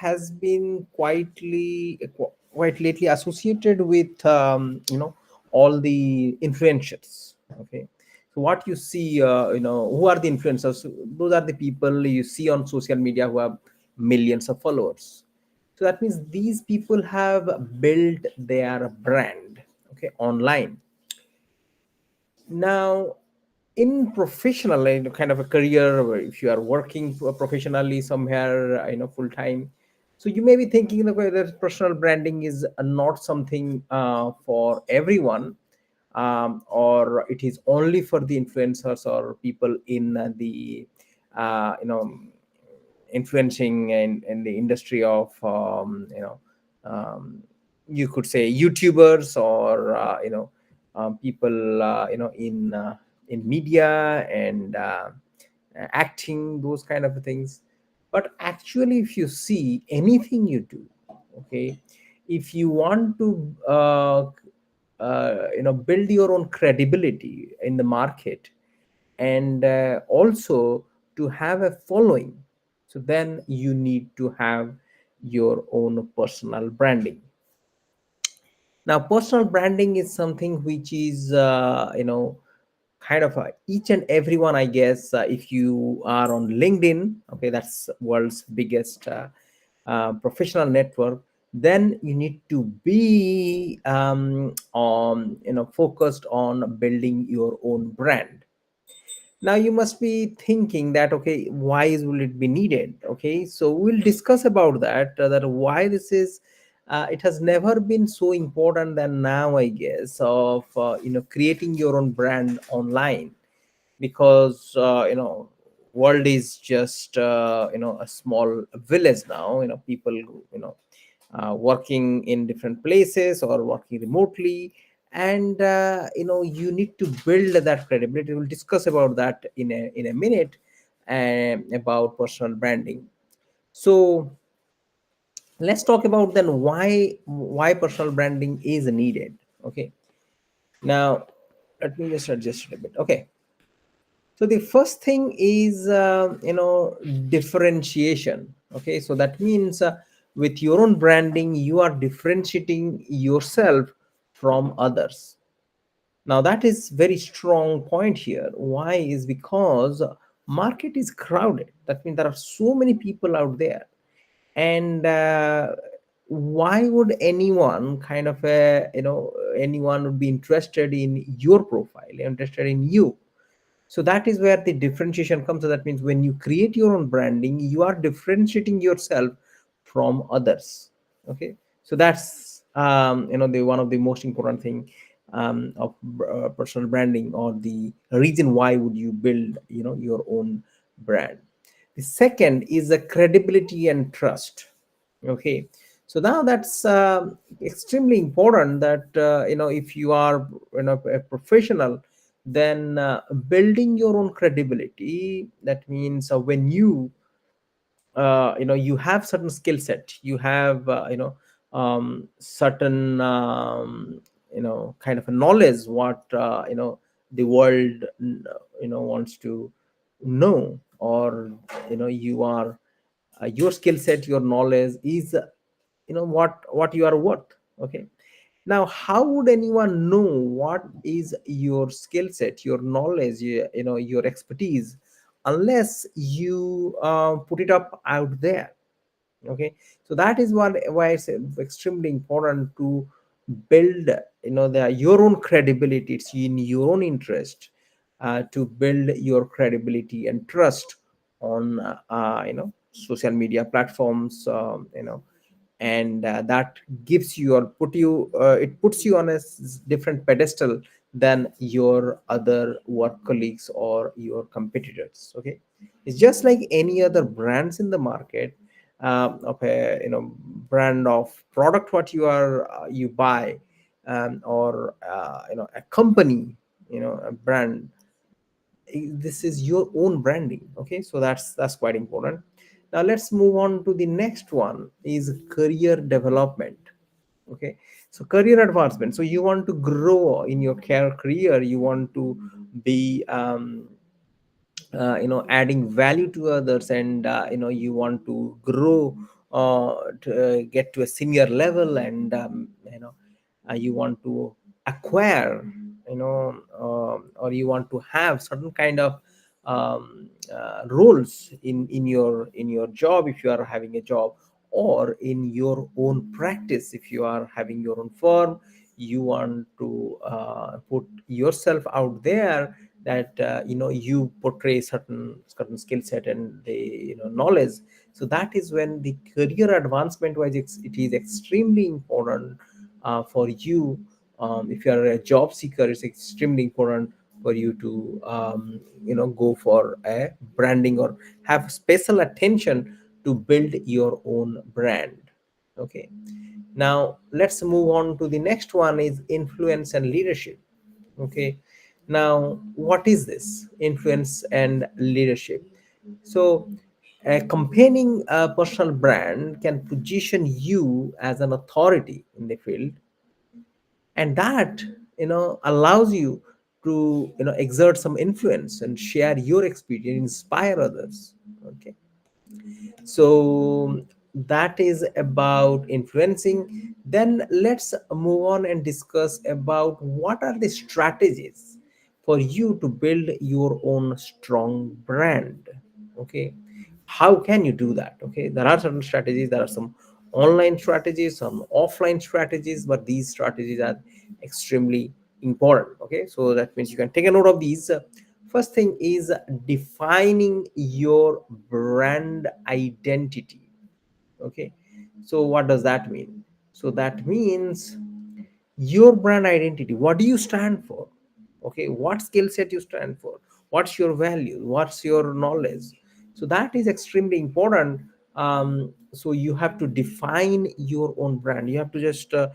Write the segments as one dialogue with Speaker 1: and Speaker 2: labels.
Speaker 1: has been quite lately associated with all the influencers. Okay, so what you see, who are the influencers? Those are the people you see on social media who have millions of followers. So that means these people have built their brand, okay, online. Now, in professional kind of a career, where if you are working professionally somewhere, full time, so you may be thinking that whether personal branding is not something for everyone, or it is only for the influencers or people in the uh, you know influencing in the industry of um, you could say YouTubers, or people in media and acting, those kind of things. But actually, if you see anything you do, okay, if you want to build your own credibility in the market, and also to have a following, so then you need to have your own personal branding. Now, personal branding is something which is kind of each and everyone, I guess. If you are on LinkedIn, okay, that's world's biggest professional network, then you need to be focused on building your own brand. Now you must be thinking that, okay, why will it be needed? Okay, so we'll discuss about that, that why this is it has never been so important than now, I guess, of creating your own brand online. Because world is just a small village now. People working in different places or working remotely, and you need to build that credibility. We'll discuss about that in a minute, about personal branding. So let's talk about then why personal branding is needed. Okay, now let me just adjust it a bit. Okay, so the first thing is differentiation. Okay, so that means with your own branding you are differentiating yourself from others. Now that is very strong point here. Why? Is because market is crowded. That means there are so many people out there, and why would anyone kind of anyone would be interested in your profile, interested in you? So that is where the differentiation comes. So that means when you create your own branding, you are differentiating yourself from others. Okay, so that's the one of the most important thing of personal branding, or the reason why would you build your own brand. The second is the credibility and trust. Okay, so now that's extremely important, that if you are a professional, then building your own credibility, that means when you have certain skill set, you have certain kind of a knowledge, what the world wants to know, or you are your skill set, your knowledge is what you are worth. Okay, now how would anyone know what is your skill set, your knowledge, your expertise, unless you put it up out there? Okay, so that is why it's extremely important to build your own credibility. It's in your own interest to build your credibility and trust on social media platforms, and that gives you, or it puts you on a different pedestal than your other work colleagues or your competitors. Okay, it's just like any other brands in the market, of a brand of product what you buy, or a company, a brand. This is your own branding. Okay, so that's quite important. Now let's move on to the next one, is career development. Okay, so career advancement. So you want to grow in your career, you want to be adding value to others, and you want to grow to get to a senior level, and you want to acquire, or you want to have certain kind of roles in your job, if you are having a job, or in your own practice, if you are having your own firm. You want to put yourself out there, that you portray certain skill set and the knowledge. So that is when the career advancement wise, it is extremely important for you. If you are a job seeker, it's extremely important for you to go for a branding, or have special attention to build your own brand. Okay, now let's move on to the next one, is influence and leadership. Okay, now what is this influence and leadership? So a campaigning a personal brand can position you as an authority in the field, and that allows you to exert some influence and share your experience, inspire others. Okay, so that is about influencing. Then let's move on and discuss about what are the strategies for you to build your own strong brand. Okay, how can you do that? Okay, there are certain strategies. There are some online strategies, some offline strategies, but these strategies are extremely important. Okay, so that means you can take a note of these. First thing is defining your brand identity. Okay, so what does that mean? So that means your brand identity. What do you stand for? Okay, what skill set you stand for? What's your value? What's your knowledge? So that is extremely important. So you have to define your own brand. You have to just uh,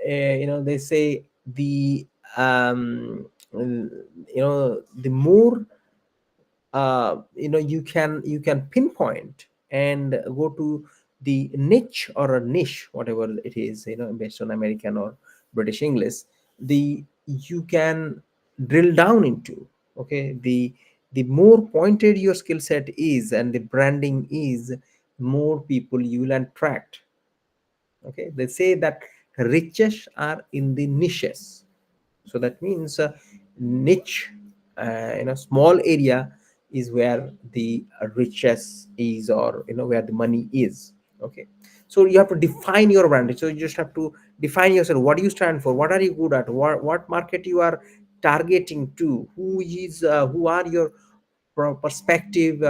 Speaker 1: they say the the more you can pinpoint and go to the niche, or a niche, whatever it is, based on American or British English, the you can drill down into. Okay, the more pointed your skill set is and the branding is, more people you will attract. Okay, they say that riches are in the niches. So that means niche, small area is where the riches is, or where the money is. Okay, so you have to define your brand. So you just have to define yourself. What do you stand for? What are you good at? What market you are targeting to? Who are your perspective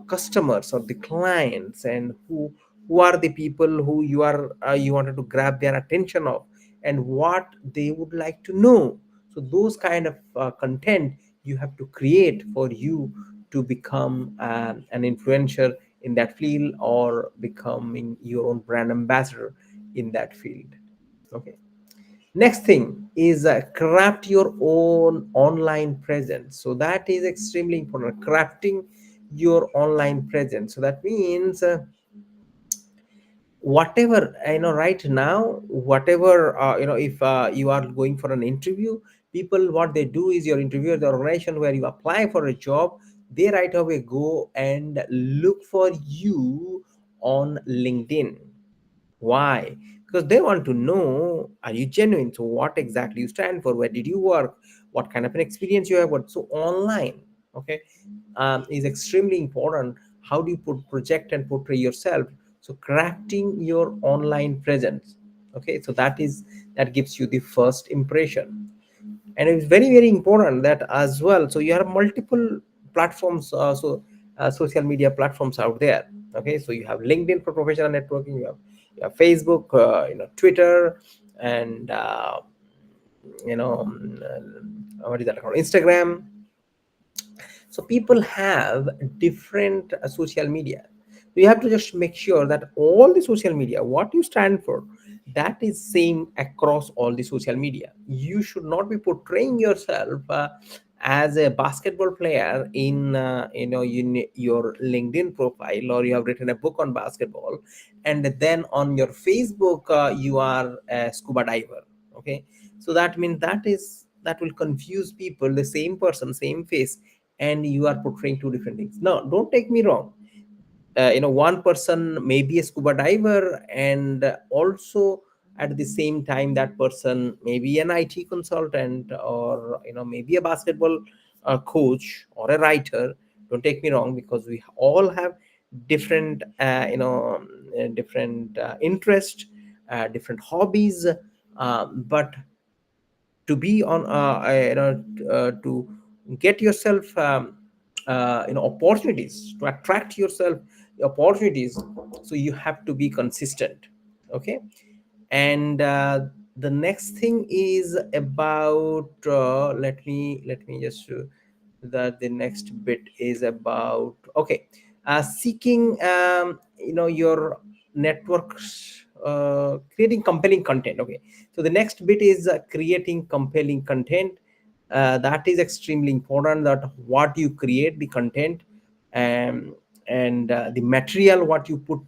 Speaker 1: customers or the clients, and who are the people who you wanted to grab their attention of, and what they would like to know. So those kind of content you have to create for you to become an influencer in that field, or becoming your own brand ambassador in that field. Okay, next thing is craft your own online presence. So that is extremely important, crafting your online presence. So that means whatever right now, whatever if you are going for an interview, people, what they do is, your interviewer, the organization where you apply for a job, they right away go and look for you on LinkedIn. Why? Because they want to know, are you genuine? So what exactly you stand for? Where did you work? What kind of an experience you have got? So online, okay, is extremely important. How do you project and portray yourself? So crafting your online presence. Okay, so that gives you the first impression, and it's very very important that as well. So you have multiple platforms, social media platforms out there. Okay, so you have LinkedIn for professional networking, you have Facebook, Twitter, and what is that called, Instagram. So people have different social media. So you have to just make sure that all the social media, what you stand for, that is same across all the social media. You should not be portraying yourself as a basketball player in your LinkedIn profile, or you have written a book on basketball, and then on your Facebook you are a scuba diver. Okay, so that means that will confuse people, the same person, same face, and you are portraying two different things. Now don't take me wrong, one person may be a scuba diver, and also at the same time that person may be an IT consultant, or maybe a basketball coach or a writer. Don't take me wrong, because we all have different different interest, different hobbies, but to be on to get yourself opportunities, to attract yourself opportunities, so you have to be consistent. Okay. And the next thing is about let me just that the next bit is about, okay, seeking your networks, creating compelling content. Okay, so the next bit is creating compelling content. That is extremely important, that what you create, the content, um, and the material what you put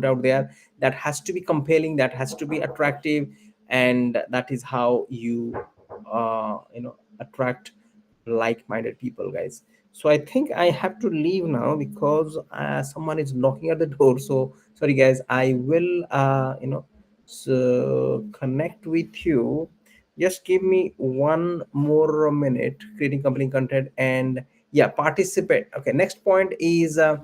Speaker 1: out there, that has to be compelling, that has to be attractive, and that is how you attract like-minded people, guys. So I think I have to leave now, because someone is knocking at the door. So sorry, guys, I will connect with you. Just give me one more minute. Creating compelling content, and yeah, participate. Okay, next point is on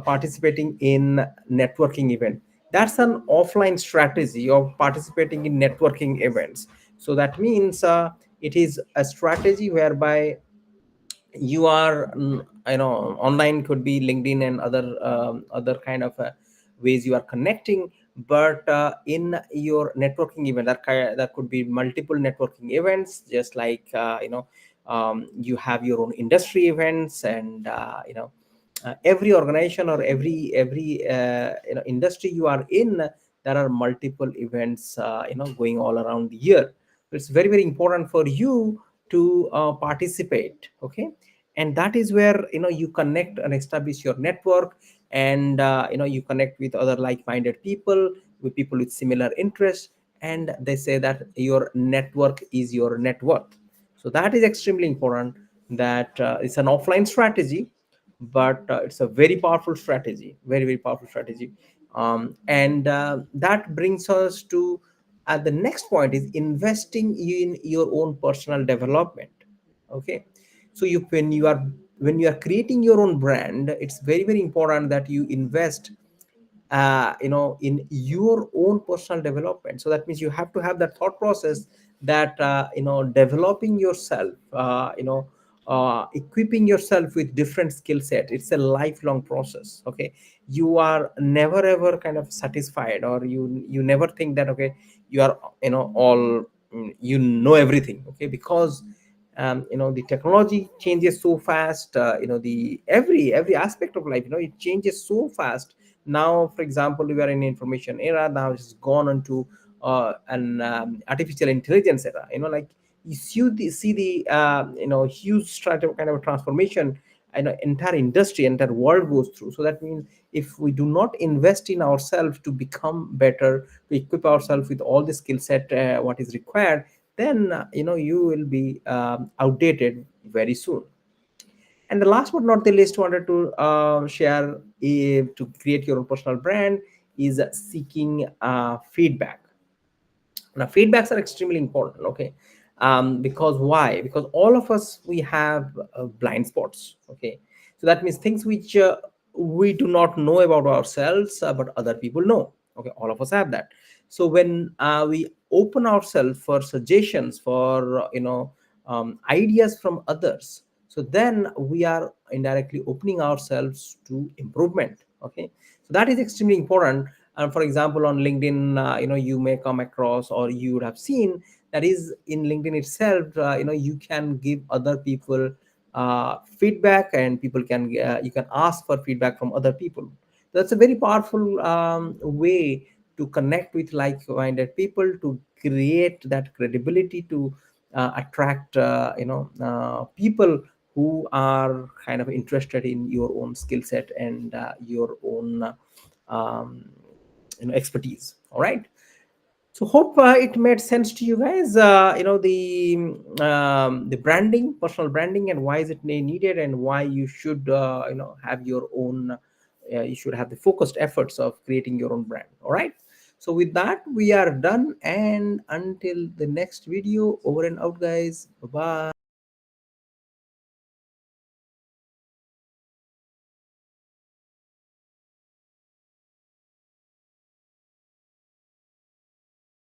Speaker 1: participating in networking event. That's an offline strategy of participating in networking events. So that means it is a strategy whereby you are online, could be LinkedIn and other kind of ways you are connecting. But in your networking event, that could be multiple networking events, just like you have your own industry events, and every organization or every industry you are in, there are multiple events going all around the year. It's very very important for you to participate. Okay. And that is where you connect and establish your network, and you connect with other like-minded people, with people with similar interests, and they say that your network is your net worth. So that is extremely important, that it's an offline strategy, but it's a very powerful strategy, very very powerful strategy. And that brings us to the next point is investing in your own personal development. Okay. So when you are creating your own brand, it's very very important that you invest in your own personal development. So that means you have to have that thought process, that developing yourself, equipping yourself with different skill set. It's a lifelong process. Okay. You are never ever kind of satisfied, or you never think that, okay, you are all you know everything. Okay. Because the technology changes so fast, the every aspect of life, it changes so fast. Now, for example, we are in information era. Now it's gone into an artificial intelligence era. Like you see the huge kind of transformation, entire industry, entire world goes through. So that means if we do not invest in ourselves to become better, to equip ourselves with all the skill set what is required, then you will be outdated very soon. And the last but not the least, wanted to share, to create your own personal brand, is seeking feedback. Now feedbacks are extremely important. Okay. Because why? Because all of us, we have blind spots. Okay. So that means things which we do not know about ourselves, but other people know. Okay. All of us have that. So when we open ourselves for suggestions, for ideas from others, so then we are indirectly opening ourselves to improvement. Okay. So that is extremely important. And for example, on LinkedIn, you may come across, or you would have seen, that is in LinkedIn itself, you can give other people feedback, and people can you can ask for feedback from other people. That's a very powerful way to connect with like-minded people, to create that credibility, to attract people who are kind of interested in your own skill set, and your own um, expertise. All right. So hope it made sense to you guys. The branding, personal branding, and why is it needed, and why you should have your own. You should have the focused efforts of creating your own brand. All right. So with that, we are done, and until the next video, over and out, guys. Bye bye.